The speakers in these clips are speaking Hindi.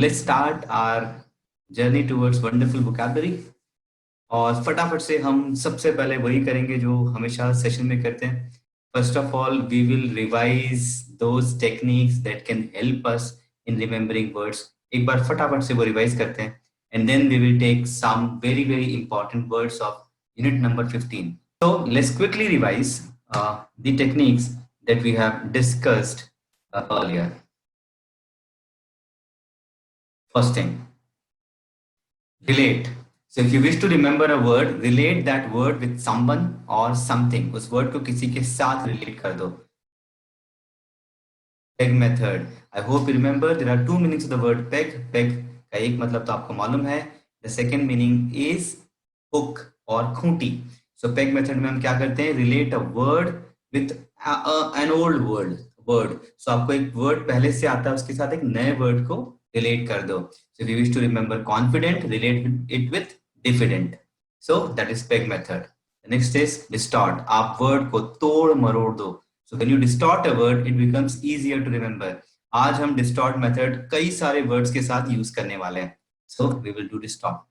let's start our journey towards wonderful vocabulary. और फटाफट से हम सबसे पहले वही करेंगे जो हमेशा सेशन में करते हैं. First of all we will revise those techniques that can help us in remembering words. एक बार फटाफट से वो रिवाइज करते हैं and then we will take some very important words of unit number 15. So let's quickly revise the techniques that we have discussed earlier. First thing, relate. So if you wish to remember a word, relate that word with someone or something. उस word को किसी के साथ relate कर दो. Peg method. I hope you remember there are two meanings of the word peg. Peg का एक मतलब तो आपको मालूम है. The second meaning is hook और खूंटी. So peg method में हम क्या करते हैं? Relate a word with an old word. So आपको एक word पहले से आता है, उसके साथ एक नए word को relate कर दो. So if you wish to remember confident, relate it with diffident. So that is peg method. The next is distort. आप word को तोड़ मरोड़ दो. So when you distort a word, it becomes easier to remember. आज हम distort method कई सारे words के साथ use करने वाले हैं. So we will do distort.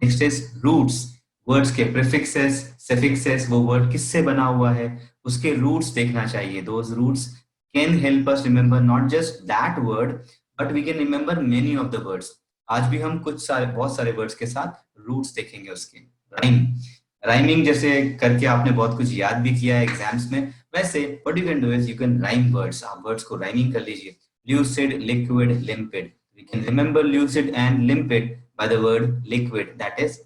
Next is roots. Words के prefixes, suffixes, वो word किससे बना हुआ है, उसके roots देखना चाहिए. Those roots can help us remember not just that word, but we can remember many of the words. आज भी हम बहुत सारे words के साथ roots देखेंगे उसके. Rhyme. Rhyming जैसे करके आपने बहुत कुछ याद भी किया है एग्जाम्स में. वैसे what you can do is you can rhyme words. आप words को rhyming कर लीजिए. Lucid, liquid, limpid. We can remember lucid and limpid by the word liquid. That is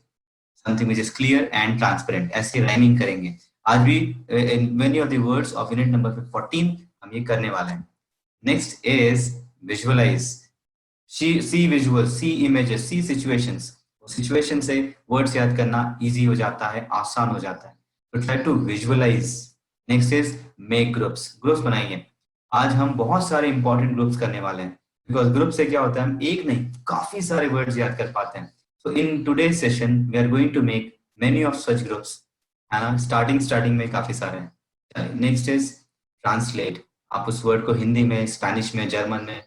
something which is clear and transparent. ऐसे rhyming करेंगे. आज भी in many of the words of unit number 14 हम ये करने वाले हैं. Next is visualize. See visuals, see images, see situations. Situation से words याद करना easy हो जाता है, आसान हो जाता है. So try to visualize. Next is make groups. Groups बनाइए. आज हम बहुत सारे important groups करने वाले हैं. Because group से क्या होता है, हम एक नहीं काफी सारे words याद कर पाते हैं. So in today's session we are going to make many of such groups. है ना, starting में काफी सारे हैं. Next is translate. आप उस word को हिंदी में, स्पेनिश में, जर्मन में,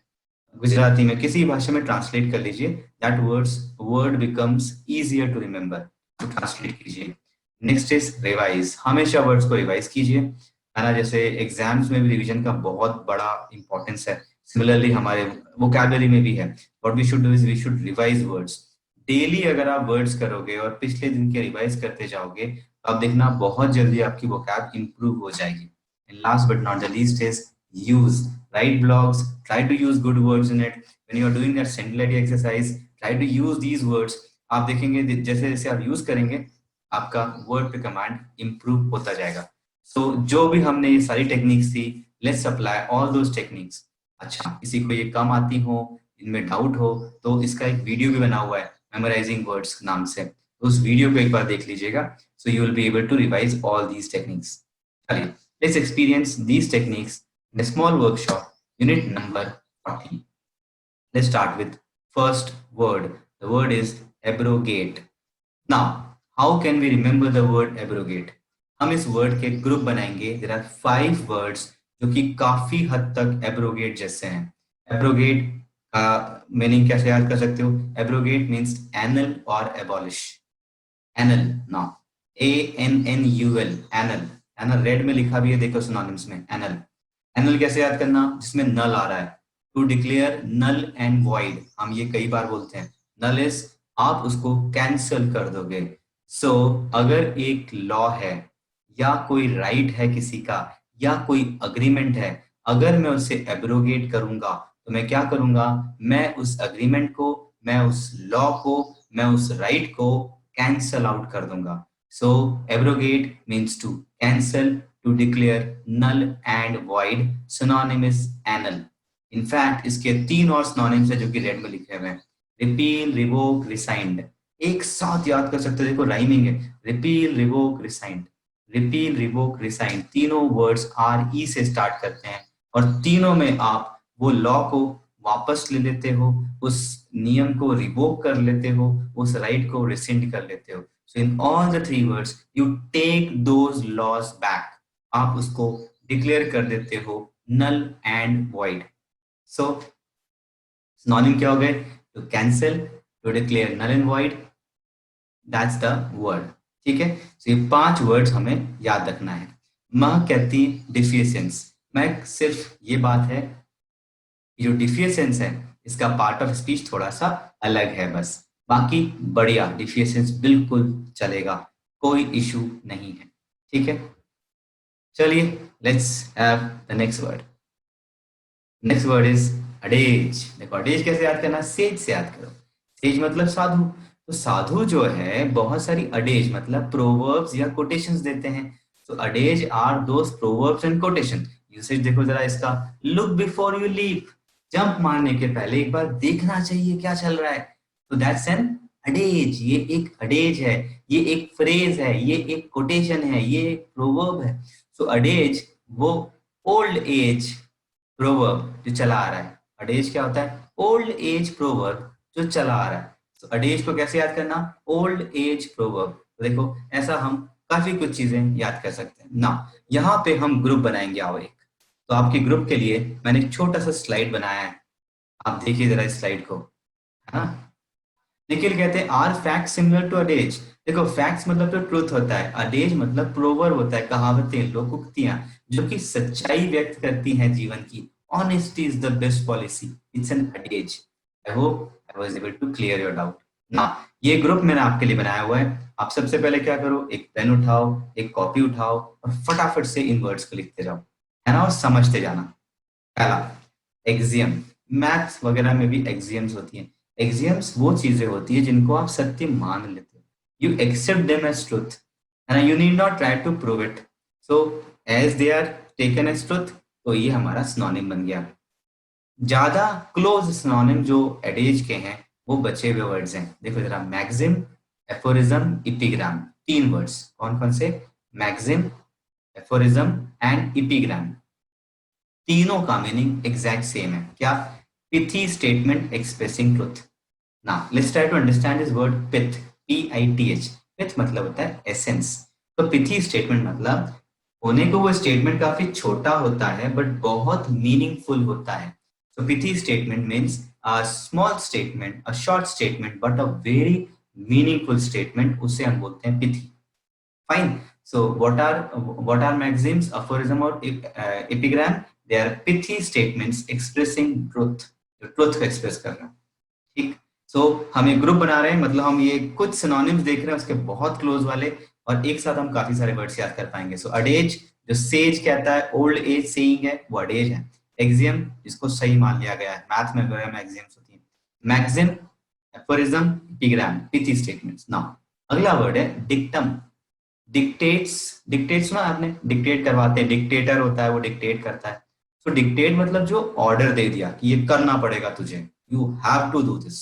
गुजराती में, किसी भाषा में ट्रांसलेट कर लीजिए. That word becomes easier to remember. तो ट्रांसलेट कीजिए. Next is revise. हमेशा वर्ड्स को रिवाइज कीजिए, है ना. जैसे एग्जाम्स में भी रिवीजन का बहुत बड़ा इंपॉर्टेंस है, सिमिलरली हमारे वोकैबुलरी में भी है. What we should do is we should revise words daily. अगर आप वर्ड्स करोगे और पिछले दिन के रिवाइज करते जाओगे तो आप देखना बहुत जल्दी आपकी वोकैब इंप्रूव हो जाएगी. And last but not the least is use. Write blogs, try to use good words in it. When you are doing that singularity exercise, try to use these words. आप देखेंगे जैसे जैसे आप यूज करेंगे आपका वर्ड पे कमांड इंप्रूव होता जाएगा. सो जो भी हमने ये सारी टेक्निक्स थी, let's apply all those techniques. अच्छा, किसी को ये कम आती हो, इनमें डाउट हो, तो इसका एक वीडियो भी बना हुआ है मेमोराइजिंग वर्ड्स नाम से. उस वीडियो को एक बार देख लीजिएगा. So you will be able to revise all these techniques. चलिए, let's experience these techniques in a small workshop, unit number 14. Let's start with first word. The word is abrogate. Now, how can we remember the word abrogate? हम इस word के group बनाएंगे. There are 5 words जो कि काफी हद तक abrogate जैसे हैं. Abrogate का meaning कैसे याद कर सकते हो? Abrogate means annul or abolish. Annul, now ANNUL, annul. annul red में लिखा भी है, देखो synonyms में. annul. एनल कैसे याद करना? जिसमें नल आ रहा है. To declare null and void, हम ये कई बार बोलते हैं. नल इज आप उसको कैंसल कर दोगे. सो अगर एक लॉ है या कोई राइट है किसी का या कोई अग्रीमेंट है, अगर मैं उसे एब्रोगेट करूंगा तो मैं क्या करूंगा? मैं उस अग्रीमेंट को, मैं उस लॉ को, मैं उस राइट को कैंसल आउट कर दूंगा. So abrogate means to cancel, to declare null and void. Synonym is annul. In fact, इसके 3 और synonyms है जो कि रेड में लिखे हुए हैं. Repeal, revoke, rescind. एक साथ याद कर सकते हो, देखो राइमिंग है. Repeal, revoke, rescind. Repeal, revoke, rescind. तीनों वर्ड्स RE से स्टार्ट करते हैं और तीनों में आप वो लॉ को वापस ले लेते हो, उस नियम को रिवोक कर लेते हो, उस राइट को रिसेंड कर लेते हो. So in all the 3 words, you take those laws back. आप उसको डिक्लेयर कर देते हो null and void. So synonym क्या हो गए? To cancel, to declare null and void, that's the word. ठीक है, तो ये 5 वर्ड्स हमें याद रखना है। माँ कहती डिफिशियंस, मैं सिर्फ ये बात है, जो डिफिशियंस है इसका पार्ट ऑफ स्पीच थोड़ा सा अलग है बस, बाकी बढ़िया, डिफिशियंस बिल्कुल चलेगा, कोई इशू नहीं है। ठीक है, चलिए let's have the next word. Next word is अडेज। देखो अडेज कैसे याद करना, सेज से याद करो। सेज मतलब साधु, तो साधु जो है बहुत सारी अडेज मतलब प्रोवर्ब्स या कोटेशंस देते हैं। तो adages are those proverbs and quotation. Usage देखो जरा इसका, look before you leap, jump मारने के पहले एक बार देखना चाहिए क्या चल रहा है। तो दैट्स एन अडेज, ये एक अडेज है, ये एक फ्रेज है, ये एक कोटेशन है, ये एक प्रोवर्ब है। सो अडेज वो ओल्ड एज प्रोवर्ब जो चला आ रहा है। अडेज क्या होता है, ओल्ड एज प्रोवर्ब जो चला आ रहा है। तो अडेज को कैसे याद करना, ओल्ड एज प्रोवर्ब। तो देखो ऐसा हम काफी कुछ चीजें याद कर सकते हैं ना। यहाँ पे हम ग्रुप बनाएंगे आओ एक। तो आपके ग्रुप के लिए मैंने एक छोटा सा स्लाइड बनाया है, आप देखिए जरा इस स्लाइड को, है ना। निखिल कहते हैं आर फैक्ट सिमिलर टू अडेज। देखो फैक्ट्स मतलब तो ट्रूथ होता है, अडेज मतलब प्रोवर्ब होता है, कहावतें, लोकोक्तियां जो कि सच्चाई व्यक्त करती हैं जीवन की। Honesty is the best policy, it's an adage. I hope I was able to clear your doubt ना। ये ग्रुप मैंने आपके लिए बनाया हुआ है। आप सबसे पहले क्या करो, एक पेन उठाओ, एक कॉपी उठाओ और फटाफट से इन वर्ड्स को लिखते जाओ, है ना, और समझते जाना। पहला, एक्सियम। मैथ्स वगैरह में भी एक्सियम्स होती हैं। एक्सियम्स वो चीजें होती है जिनको आप सत्य मान लेते हो, you accept them as truth, है ना, you need not try to prove it. So as they are taken as truth, तो ये हमारा सिनोनिम बन गया। ज्यादा क्लोज सिनोनिम जो एडेज के हैं वो बचे हुए वर्ड्स हैं। देखो जरा, मैक्सिम, एफोरिज्म, इपिग्राम, 3 वर्ड्स कौन कौन से, मैक्सिम, एफोरिज्म एंड इपिग्राम। तीनों का मीनिंग एग्जैक्ट सेम है, क्या, pithy statement expressing truth. Now let's try to understand this word pith, P-I-T-H. pith मतलब होता है एसेंस। तो pithy statement मतलब होने को वो स्टेटमेंट काफी छोटा होता है बट बहुत मीनिंगफुल होता है। So pithy statement means a small statement, a short statement but a very meaningful statement, उसे हम बोलते हैं pithy. Fine. So what are maxims, aphorism और epigram? They are pithy statements expressing truth. जो ट्रुथ को एक्सप्रेस कर रहा है। ठीक, सो हम एक ग्रुप बना रहे हैं, मतलब हम ये कुछ सिनोनिम्स देख रहे हैं उसके बहुत क्लोज वाले, और एक साथ हम काफी सारे वर्ड्स याद कर पाएंगे। सो अडेज, जो सेज कहता है ओल्ड एज सेइंग है, वो अडेज है। एक्सियम, जिसको सही मान लिया गया है, मैथ में वगैरह में एक्सियम्स होती है। Maxim, aphorism, epigram, pithy statements. Now अगला वर्ड है डिक्टम। डिक्टेट्स, डिक्टेट सुना आपने, डिक्टेट करवाते हैं, डिक्टेटर होता है वो डिक्टेट करता है। सो डिक्टेट मतलब जो ऑर्डर दे दिया कि ये करना पड़ेगा तुझे, you have to do this.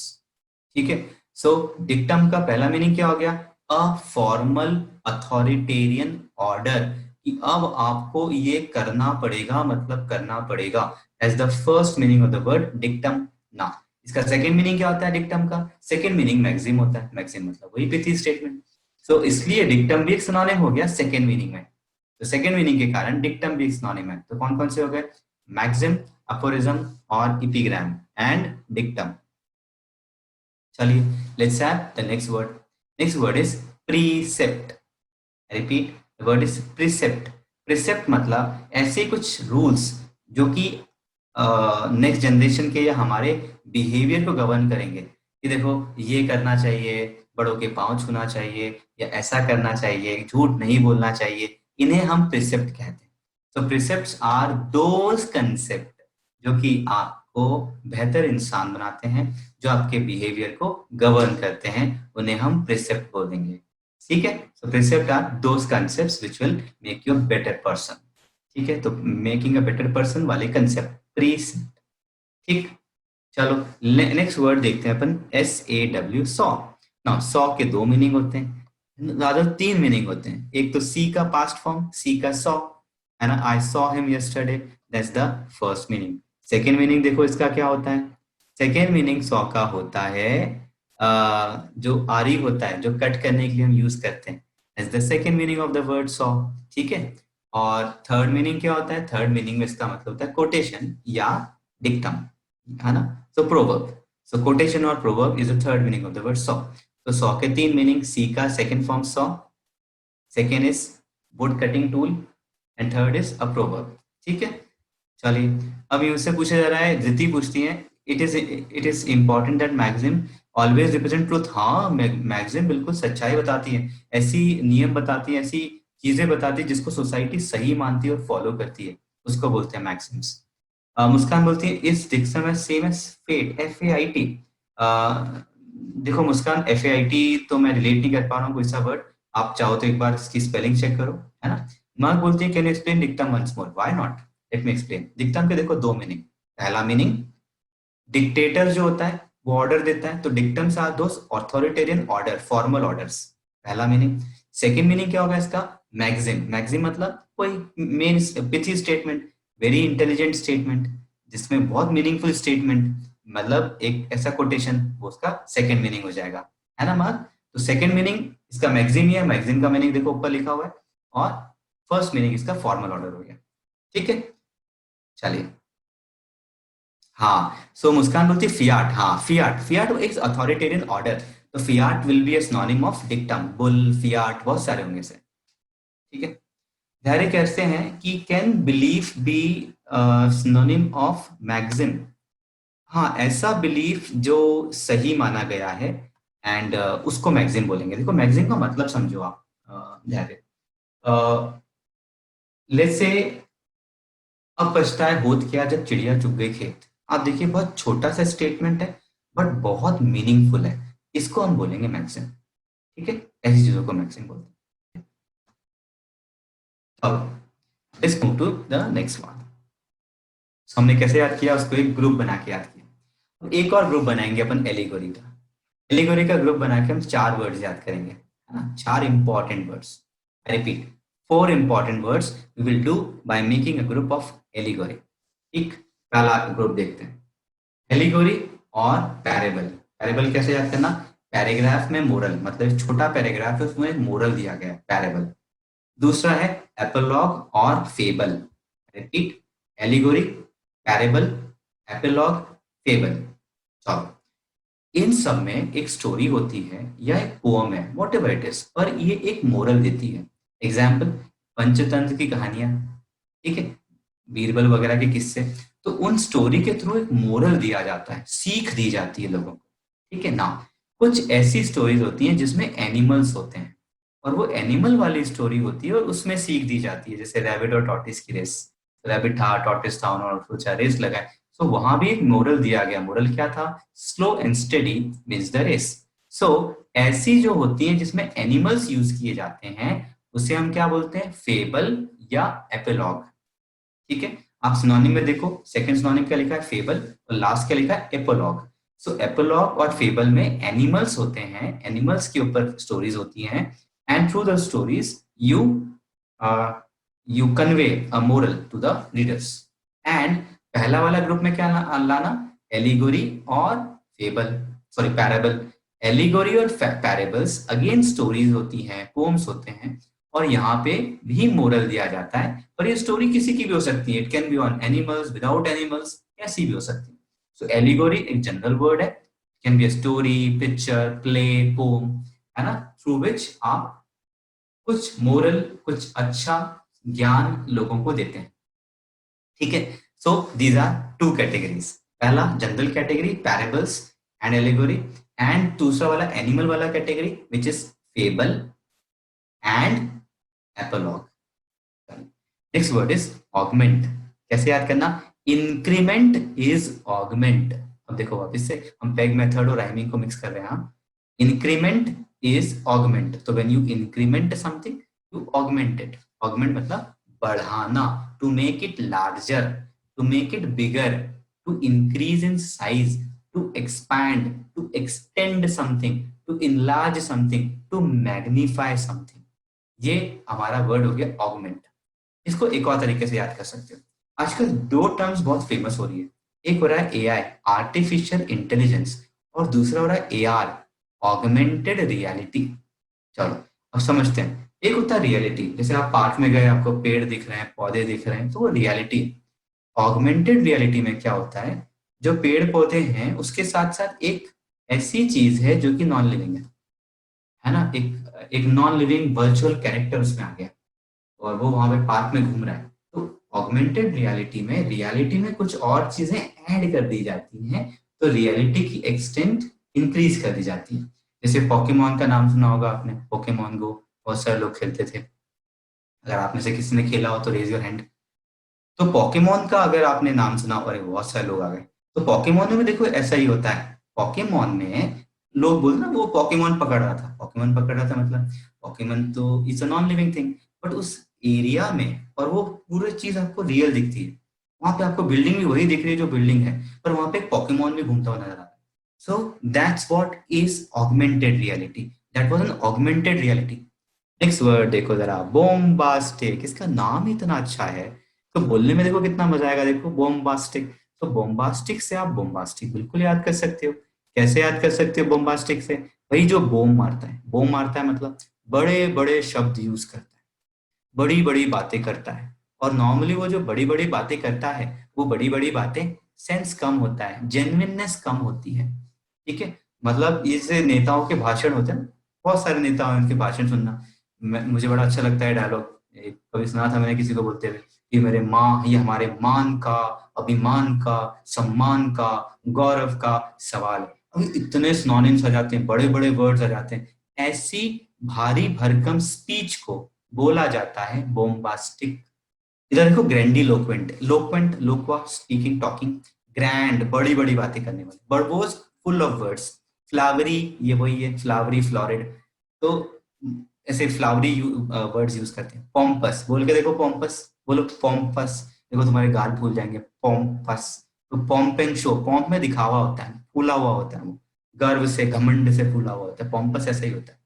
ठीक है, सो डिक्टम का पहला मीनिंग क्या हो गया, अ फॉर्मल अथॉरिटेरियन ऑर्डर, कि अब आपको ये करना पड़ेगा, मतलब करना पड़ेगा, as the first meaning of the word dictum. ना इसका सेकंड मीनिंग क्या होता है डिक्टम का, सेकंड मीनिंग मैक्सिम होता है, मैक्सिम मतलब वही पिथी स्टेटमेंट। सो इसलिए डिक्टम भी एक सिनोनिम हो गया सेकंड मीनिंग में। तो सेकंड मीनिंग के कारण डिक्टम भी एक सिनोनिम है। तो कौन कौन से हो गए, मैक्सिम, अफोरिज्म और इपिग्राम एंड डिक्टम। चलिए let's have the next word. Next word is precept. Repeat, the word is precept. Precept मतलब ऐसे कुछ रूल्स जो कि नेक्स्ट जनरेशन के या हमारे बिहेवियर को गवर्न करेंगे, कि देखो ये करना चाहिए, बड़ों के पांव छूना चाहिए, या ऐसा करना चाहिए, झूठ नहीं बोलना चाहिए, इन्हें हम प्रिसेप्ट कहते हैं। तो प्रिसेप्ट्स आर दोज कंसेप्ट जो कि आपको बेहतर इंसान बनाते हैं, जो आपके बिहेवियर को गवर्न करते हैं, उन्हें हम प्रिसेप्ट बोलेंगे। ठीक है, सो precept are those concepts which will make you a better person. ठीक है, तो मेकिंग अ बेटर पर्सन वाले कंसेप्ट प्रिसेप्ट। ठीक, चलो नेक्स्ट वर्ड देखते हैं अपन, SAW, सॉ। ना सॉ के 2 मीनिंग होते हैं, ज्यादा 3 मीनिंग होते हैं। एक तो सी का पास्ट फॉर्म, सी का सॉ, है ना, I saw him yesterday, that's the first meaning. Second meaning देखो इसका क्या होता है, सेकेंड मीनिंग सॉ का होता है जो आरी होता है, जो कट करने के लिए हम यूज करते हैं, that's the second meaning of the word saw. ठीक है, और थर्ड मीनिंग क्या होता है, थर्ड मीनिंग में इसका मतलब होता है कोटेशन या डिक्टम, है ना, सो प्रोवर्ब। सो कोटेशन और proverb is the third meaning of the word saw. तो सॉ के तीन मीनिंग, सी का second form saw, second is would cutting tool and third is a proverb. ठीक है, चलिए अब मुझसे पूछा जा रहा है, धृति पूछती है, it is important that magazine always represent truth. हाँ, मैगजीन बिल्कुल सच्चाई बताती है, ऐसी नियम बताती है, ऐसी चीजें बताती है जिसको सोसाइटी सही मानती है और फॉलो करती है, उसको बोलते हैं मैगजीन्स। मुस्कान बोलती है इस dictionary same as fate, FAIT। देखो मुस्कान, FAIT तो मैं रिलेट नहीं कर पा रहा हूँ कोई सा वर्ड, आप चाहो तो एक बार इसकी स्पेलिंग चेक करो, है ना। मार्क बोलती है can you explain dictum once more, why not, let me explain. Dictum के देखो दो मीनिंग, पहला मीनिंग डिक्टेटर जो होता है वो ऑर्डर देता है, तो dictums are those authoritarian order, formal orders, पहला मीनिंग। सेकंड मीनिंग क्या होगा इसका, मैगजीन, मैगजीन मतलब कोई main pithy statement, very intelligent statement, जिसमें बहुत मीनिंगफुल स्टेटमेंट, मतलब एक ऐसा कोटेशन, वो उसका सेकंड मीनिंग हो जाएगा, है ना मार्क। तो सेकंड मीनिंग इसका मैगजीन ही है, मैगजीन का मीनिंग देखो ऊपर लिखा हुआ है, और फर्स्ट मीनिंग इसका फॉर्मल ऑर्डर हो गया। ठीक है, चलिए। हाँ, सो मुस्कान बोलती है फियाट, हाँ फियाट, फियाट एक अथॉरिटेरियन ऑर्डर, तो Fiat will be A synonym of dictum, bull, Fiat बहुत सारे होंगे से। ठीक है, धैर्य कहते हैं कि can belief be synonym of maxim. हाँ, ऐसा बिलीफ जो सही माना गया है एंड उसको मैगजीन बोलेंगे। देखो मैगजीन का मतलब समझो आप, धैर्य, लेट्स से अब पछताए होत क्या जब चिड़िया चुग गई खेत। आप देखिए बहुत छोटा सा स्टेटमेंट है बट बहुत मीनिंगफुल है, इसको हम बोलेंगे मैक्सिम। ठीक है, ऐसी चीजों को मैक्सिम बोलते हैं। अब let's move to the next one. हमने कैसे याद किया, उसको एक ग्रुप बना के याद किया। अब एक और ग्रुप बनाएंगे अपन एलिगोरी का। एलिगोरी का ग्रुप बना के हम चार वर्ड्स याद करेंगे, है ना, चार important words. I repeat, four important words we will do by making a group of allegory. ठीक, पहला ग्रुप देखते हैं, एलिगोरी और पैरेबल। पैरेबल कैसे याद करना, पैराग्राफ में मोरल, मतलब छोटा पैराग्राफ है उसमें मोरल दिया गया है, पैरेबल। दूसरा है एपिलॉग और fable. Repeat, allegory, parable, epilogue, fable. चलो, इन सब में एक स्टोरी होती है या एक पोअम है, वॉट एवर इट इज, पर ये एक मोरल देती है। एग्जाम्पल, पंचतंत्र की कहानियां, ठीक है, बीरबल वगैरह के किस्से, तो उन स्टोरी के थ्रू एक मोरल दिया जाता है, सीख दी जाती है लोगों को। ठीक है ना, कुछ ऐसी स्टोरीज होती हैं जिसमें एनिमल्स होते हैं और वो एनिमल वाली स्टोरी होती है और उसमें सीख दी जाती है, जैसे रैबिट और टॉर्टिस की रेस, रैबिट था, टॉर्टिस था, उन्होंने सोचा रेस लगाए, तो वहां भी एक मोरल दिया गया। मोरल क्या था, slow and steady wins the race. So ऐसी जो होती है जिसमें एनिमल्स यूज किए जाते हैं उसे हम क्या बोलते हैं, फेबल या एपिलॉग। ठीक है, आप सिनोनिम में देखो, सेकंड सिनोनिम क्या लिखा है, फेबल, और लास्ट क्या लिखा है, एपोलॉग। सो एपोलॉग और फेबल में एनिमल्स होते हैं, एनिमल्स के ऊपर स्टोरीज होती हैं, and through the stories you you convey a moral to the readers. And पहला वाला ग्रुप में क्या लाना, एलिगोरी और फेबल, सॉरी पैराबल। एलिगोरी और पैराबल्स अगेन स्टोरीज होती हैं, पोम्स होते हैं, और यहाँ पे भी मोरल दिया जाता है, पर ये स्टोरी किसी की भी हो सकती है, it can be on animals, without animals, कैसी भी हो सकती है। सो एलिगोरी एक जनरल वर्ड है, can be a story, picture, play, poem, है ना, थ्रू विच आप कुछ मोरल, कुछ अच्छा ज्ञान लोगों को देते हैं। ठीक है, so these are two categories, पहला general category parables and allegory, and दूसरा वाला एनिमल वाला category which is fable and apologue. Next word is augment. कैसे याद करना, इंक्रीमेंट इज ऑगमेंट। अब देखो वापिस से हम पेग मेथड और राइमिंग को मिक्स कर रहे हैं। इंक्रीमेंट इज ऑगमेंट, तो when you increment something you augment it. Augment मतलब बढ़ाना, to make it larger, to make it bigger, to increase in size, to expand, to extend something, to enlarge something, to magnify something. ये हमारा वर्ड हो गया ऑगमेंट। इसको एक और तरीके से याद कर सकते हो, आजकल दो टर्म्स बहुत फेमस हो रही है, एक हो रहा है एआई, आर्टिफिशियल इंटेलिजेंस, और दूसरा हो रहा है एआर, ऑगमेंटेड रियलिटी। चलो अब समझते हैं, एक होता है रियलिटी, जैसे आप पार्क में गए, आपको पेड़ दिख रहे हैं, पौधे दिख रहे हैं, तो वो रियलिटी। ऑगमेंटेड रियलिटी में क्या होता है, जो पेड़ पौधे हैं उसके साथ साथ एक ऐसी चीज है जो कि नॉन लिविंग है ना, एक एक नॉन लिविंग वर्चुअल कैरेक्टर उसमें आ गया और वो वहां पे पार्क में घूम रहा है। तो ऑगमेंटेड रियलिटी में कुछ और चीजें ऐड कर दी जाती हैं, तो रियलिटी की एक्सटेंट इंक्रीज कर दी जाती है। जैसे पोकेमॉन का नाम सुना होगा आपने, पोकेमॉन गो बहुत सारे लोग खेलते थे। अगर आप में से किसी ने खेला हो तो रेज योर हैंड। तो पोकेमॉन का अगर आपने नाम सुना, और बहुत सारे लोग आ गए। तो पोकेमॉन में देखो ऐसा ही होता है। पोकेमॉन में लोग बोलते ना वो पोकेमॉन पकड़ रहा था, पोकेमॉन पकड़ रहा था मतलब पोकेमॉन तो is a non living thing, but उस एरिया में और वो पूरी चीज आपको रियल दिखती है। वहां पे आपको बिल्डिंग भी वही दिख रही है जो बिल्डिंग है, पर वहां पे पोकेमॉन भी घूमता हुआ नजर आ रहा है। So that's what is augmented reality. That was an augmented reality. Next word देखो जरा, बोम्बास्टिक। इसका नाम ही इतना अच्छा है तो बोलने में देखो कितना मजा आएगा। देखो बोम्बास्टिक, तो बोम्बास्टिक से आप बोम्बास्टिक बिल्कुल याद कर सकते हो। कैसे याद कर सकते हो बोम्बास्टिक से? वही जो बोम मारता है, बोम मारता है मतलब बड़े बड़े शब्द यूज करता है, बड़ी बड़ी बातें करता है। और नॉर्मली वो जो बड़ी बड़ी बातें करता है, वो बड़ी बड़ी बातें सेंस कम होता है, जेन्युइननेस कम होती है। ठीक है, मतलब ये जैसे नेताओं के भाषण होते हैं ना, बहुत सारे नेता हैं उनके भाषण सुनना, मुझे बड़ा अच्छा लगता है डायलॉग। कभी सुना था मैंने किसी को बोलते हुए कि मेरे माँ, ये हमारे मान का, अभिमान का, सम्मान का, गौरव का सवाल है। अभी इतने सिनोनिम्स आ जाते हैं, बड़े बड़े वर्ड्स आ जाते हैं। ऐसी भारी भरकम स्पीच को बोला जाता है बोम्बास्टिक। इधर देखो ग्रैंडिलोक्वेंट, लोक्वेंट लोक्वा, स्पीकिंग टॉकिंग, ग्रैंड बड़ी बड़ी बातें करने वाले, बर्बोज फुल ऑफ वर्ड्स, फ्लावरी ये वही है, फ्लावरी फ्लोरिड। तो ऐसे फ्लावरी वर्ड्स यूज करते हैं। पॉम्पस बोल के देखो, पॉम्पस बोलो, पॉम्पस। देखो तुम्हारे गाल फूल जाएंगे, पॉम्पस। तो पॉम्प एंड शो, पॉम्प में दिखावा होता है, फूला हुआ होता है वो, गर्व से घमंड से फूला हुआ होता है, पॉम्पस ऐसा ही होता है।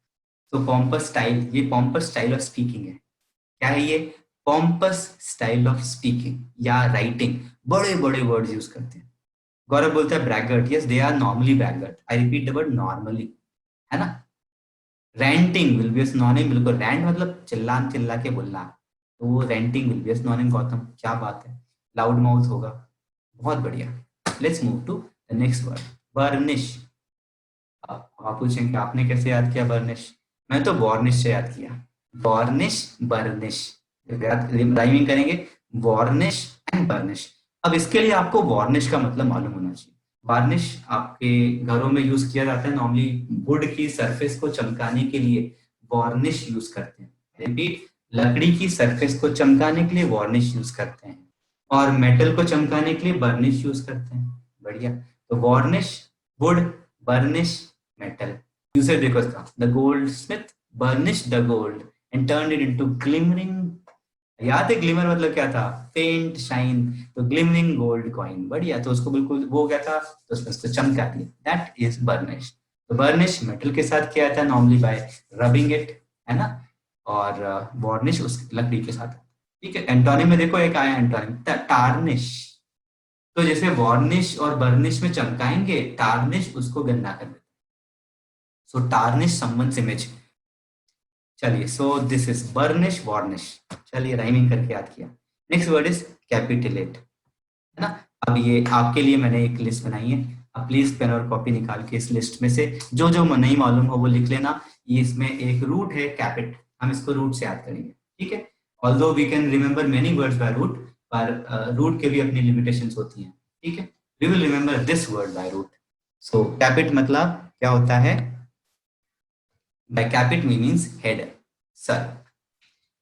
तो पॉम्पस स्टाइल, ये पॉम्पस स्टाइल ऑफ स्पीकिंग है। क्या है ये? पॉम्पस स्टाइल ऑफ स्पीकिंग या राइटिंग, बड़े बड़े वर्ड्स यूज करते हैं। गौरव बोलता है braggart, yes they are normally braggart, I repeat the word normally, है ना। रेंटिंग विल बी सिनोनिम, बिल्कुल, रैंट मतलब चिल्ला चिल्ला के बोलना, तो वो ranting will be synonym. Gautam क्या बात है, लाउड माउथ होगा। बहुत बढ़िया। Let's move to the next word, burnish. आप पूछेंगे कि आपने कैसे याद किया बर्निश? मैं तो वार्निश से याद किया। वार्निश, बर्निश, राइमिंग करेंगे, वार्निश एंड बर्निश। अब इसके लिए आपको वार्निश का मतलब मालूम होना चाहिए। वार्निश आपके घरों में यूज किया जाता है, नॉर्मली वुड की सरफेस को चमकाने के लिए वार्निश यूज करते हैं। रिपीट, लकड़ी की सरफेस को चमकाने के लिए वार्निश यूज करते हैं, और मेटल को चमकाने के लिए बर्निश यूज करते हैं। बढ़िया। तो varnish would, burnish metal. Usage देखो इसका, the gold Smith burnish the gold and turn it into glimmering. याद है ग्लिमर मतलब क्या था? फेंट शाइन, तो ग्लिमरिंग गोल्ड कॉइन। बढ़िया, तो उसको बिल्कुल वो क्या था, तो उसने उसको चमका दिया, दैट इज बर्निश। तो बर्निश मेटल के साथ किया था नॉर्मली बाय रबिंग इट, है ना। और वार्निश उस लकड़ी के साथ। ठीक है, एंटोनिम में देखो एक आया एंटोनिम, टार्निश। तो जैसे वार्निश और बर्निश में चमकाएंगे, टार्निश उसको गंदा कर देता है। सो टार्निश समवन्स इमेज। चलिए, so this is burnish varnish. चलिए राइमिंग करके याद किया। नेक्स्ट वर्ड इज कैपिटुलेट, है ना। अब ये आपके लिए मैंने एक लिस्ट बनाई है, आप प्लीज पेन और कॉपी निकाल के इस लिस्ट में से जो जो नहीं मालूम हो वो लिख लेना। ये इसमें एक रूट है कैपिट, हम इसको रूट से याद करेंगे। ठीक है, although we can remember many words by rote, पर रूट के भी अपनी लिमिटेशंस होती हैं। ठीक है, we will remember this word by rote. So caput मतलब क्या होता है? By caput means head, sir.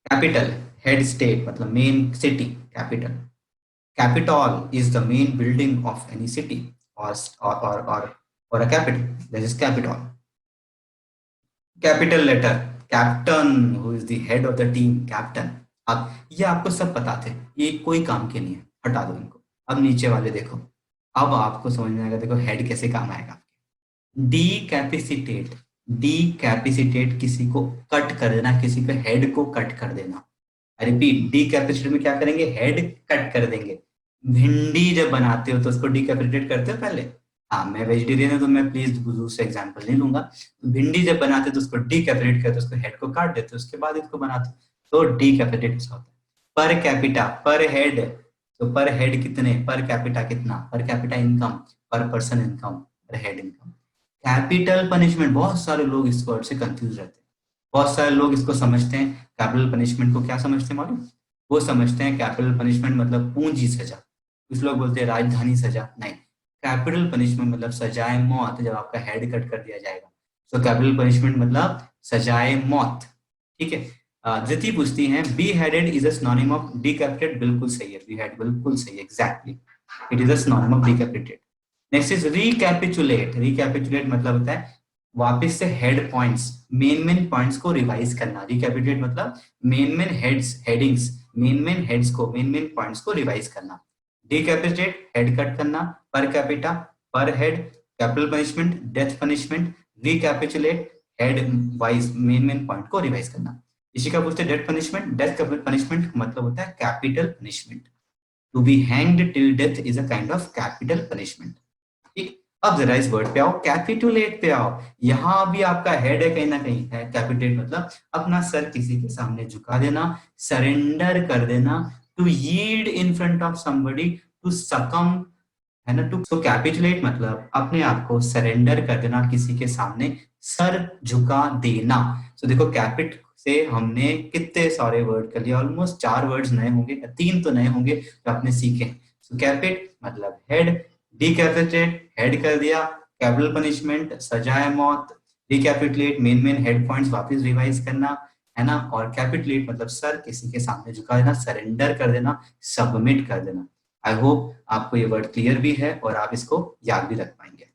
Capital, head state मतलब main city, capital. Capitol is the main building of any city, or or a capital. That is capital. Capital letter, captain, who is the head of the team, captain. अब ये आपको सब पता थे, ये कोई काम के नहीं है, हटा दो इनको। अब नीचे वाले देखो, अब आपको समझ में आएगा। देखो हेड कैसे काम आएगा आपके। डी कैपेसिटेट, डी कैपेसिटेट किसी को कट कर देना, किसी के हेड को कट कर देना। रिपीट, डिकैपिसिटेट में क्या करेंगे? हेड कट कर देंगे। भिंडी जब बनाते हो तो उसको डिकैपिसिटेट करते हो पहले। हाँ, मैं वेजिटेरियन हूँ तो मैं प्लीज दूसरे एग्जांपल नहीं लूंगा। भिंडी जब बनाते हो तो उसको डिकैपिसिटेट करते हो, उसको हेड को काट देते हो, उसके बाद इसको बनाते हो, तो डिकैपिसिटेट होता है। पर कैपिटा, पर हेड, तो पर हेड कितने, पर कैपिटा कितना, पर कैपिटा इनकम, पर पर्सन इनकम, पर हेड इनकम। कैपिटल पनिशमेंट, बहुत सारे लोग इस वर्ड से कंफ्यूज रहते हैं। बहुत सारे लोग इसको समझते हैं, कैपिटल पनिशमेंट को क्या समझते हैं मालूम? वो समझते हैं कैपिटल पनिशमेंट मतलब पूंजी सजा। कुछ लोग बोलते हैं राजधानी सजा, नहीं। कैपिटल पनिशमेंट मतलब सजाए मौत, जब आपका हेड कट कर दिया जाएगा। सो कैपिटल पनिशमेंट मतलब सजाए मौत। ठीक है। धृति पूछती है beheaded is a synonym of decapitated. बिल्कुल सही है, बी हेड बिल्कुल सही है, exactly it is a synonym of decapitated. Next is recapitulate. Recapitulate मतलब होता है वापस से head points, main main points को रिवाइज करना। रिकैपिचुलेट मतलब main main heads, headings, main main heads को, मेन मेन पॉइंट्स को रिवाइज करना। डिकैपिचुलेट हेड कट करना, per capita, per head, capital punishment, death punishment, recapitulate head wise, main main point को रिवाइज करना। इसी का पूछते हैं डेथ पनिशमेंट। डेथ पनिशमेंट मतलब होता है capital punishment. To be hanged till death is a kind of capital punishment. ठीक। अब जरा इस वर्ड पे आओ, कैपिटुलेट पे आओ। यहां भी आपका हेड है कहीं ना कहीं है। कैपिटुलेट मतलब अपना सर किसी के सामने झुका देना, सरेंडर कर देना, to yield in front of somebody, to succumb, है ना। टू, सो कैपिटुलेट मतलब अपने आप को सरेंडर कर देना, किसी के सामने सर झुका देना। सो देखो कैपिट से हमने कितने सारे वर्ड कर लिए, ऑलमोस्ट 4 वर्ड्स नए होंगे, 3 तो नए होंगे जो आपने सीखे। सो कैपिट मतलब हेड, डिकैपिटेट हेड कर दिया, कैपिटल पनिशमेंट सजाए मौत, डिकैपिटुलेट मेन मेन हेड पॉइंट्स वापस रिवाइज करना, है ना। और कैपिटुलेट मतलब सर किसी के सामने झुका देना, सरेंडर कर देना, सबमिट कर देना। आई होप आपको ये वर्ड क्लियर भी है और आप इसको याद भी रख पाएंगे।